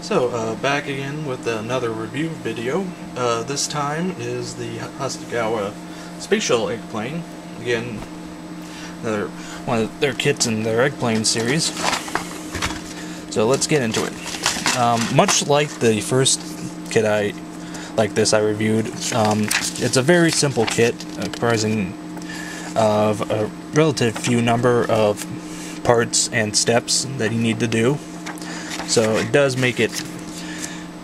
So, back again with another review video. This time is the Hasegawa Space Shuttle Eggplane. Again, another one of their kits in their Eggplane series. So let's get into it. Much like the first kit I reviewed, it's a very simple kit, comprising of a relative few number of parts and steps that you need to do. So it does make it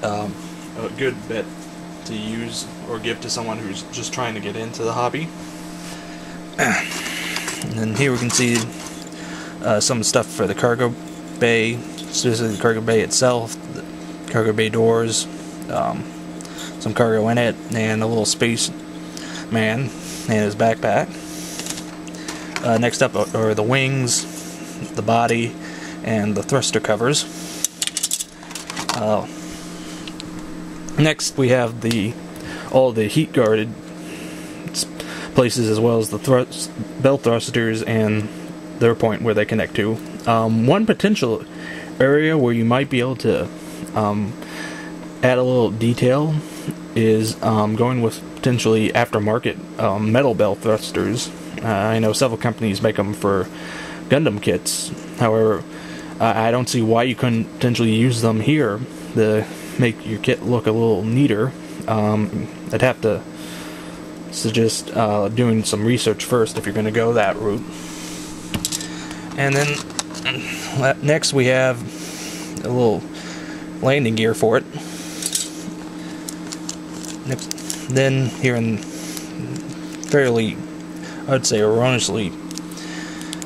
a good bit to use or give to someone who's just trying to get into the hobby. And then here we can see some stuff for the cargo bay, specifically the cargo bay itself, the cargo bay doors, some cargo in it, and a little space man and his backpack. Next up are the wings, the body, and the thruster covers. Next we have all the heat guarded places, as well as the bell thrusters and their point where they connect to. One potential area where you might be able to add a little detail is going with potentially aftermarket metal bell thrusters. I know several companies make them for Gundam kits. However, I don't see why you couldn't potentially use them here to make your kit look a little neater. I'd have to suggest doing some research first if you're going to go that route. And then next we have a little landing gear for it. Next, then here in fairly, I would say erroneously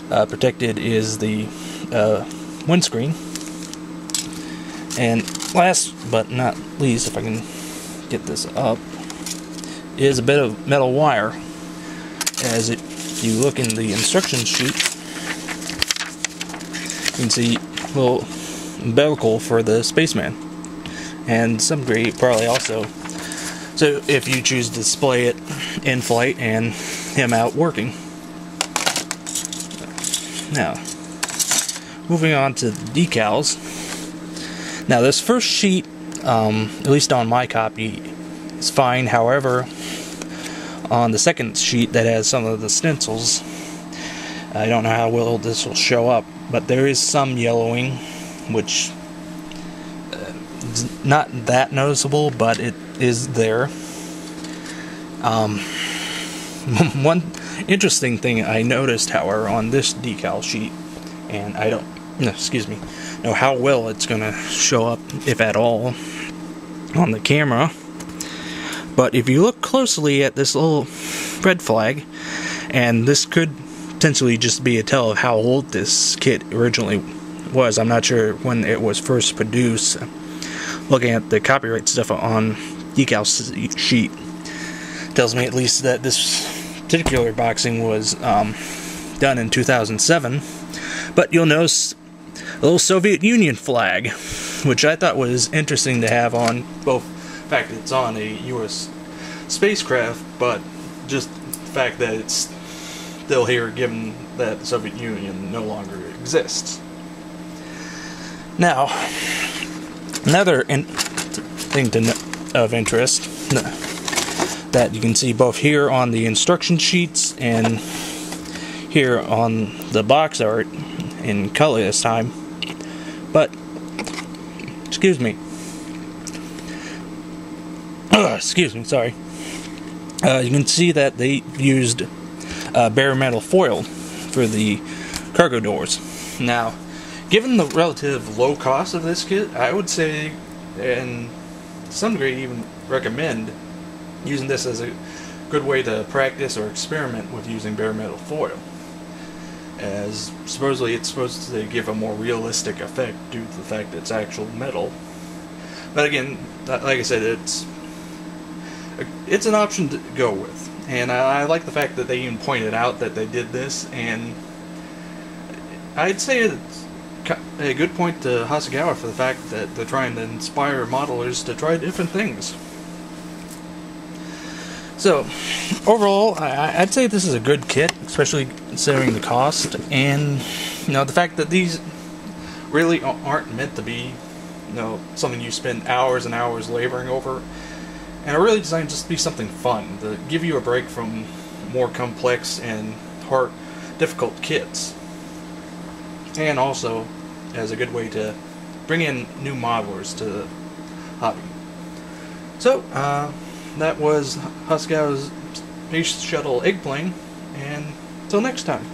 protected, is the windscreen. And last but not least, if I can get this up, is a bit of metal wire. As if you look in the instruction sheet, you can see a little umbilical for the spaceman, and some degree probably also, so if you choose to display it in flight and him out working. Now, moving on to the decals. Now, this first sheet, at least on my copy, is fine. However, on the second sheet that has some of the stencils, I don't know how well this will show up, but there is some yellowing, which is not that noticeable, but it is there. One interesting thing I noticed, however, on this decal sheet, and I don't know how well it's going to show up, if at all, on the camera, but if you look closely at this little red flag, and this could potentially just be a tell of how old this kit originally was. I'm not sure when it was first produced. Looking at the copyright stuff on decal sheet tells me at least that this particular boxing was done in 2007. But you'll notice a little Soviet Union flag, which I thought was interesting to have on both the fact that it's on a U.S. spacecraft, but just the fact that it's still here given that the Soviet Union no longer exists. Now, another thing of interest that you can see both here on the instruction sheets and here on the box art in color this time, but excuse me, sorry. You can see that they used bare metal foil for the cargo doors. Now, given the relative low cost of this kit, I would say, and to some degree even recommend, using this as a good way to practice or experiment with using bare metal foil, as supposedly it's supposed to give a more realistic effect due to the fact that it's actual metal. But again, like I said, it's an option to go with, and I like the fact that they even pointed out that they did this, and I'd say it's a good point to Hasegawa for the fact that they're trying to inspire modelers to try different things. So, overall, I'd say this is a good kit, especially considering the cost, and the fact that these really aren't meant to be something you spend hours and hours laboring over. And are really designed just to be something fun, to give you a break from more complex and difficult kits. And also as a good way to bring in new modelers to the hobby. So, that was Huskow's Space Shuttle Eggplane, and until next time.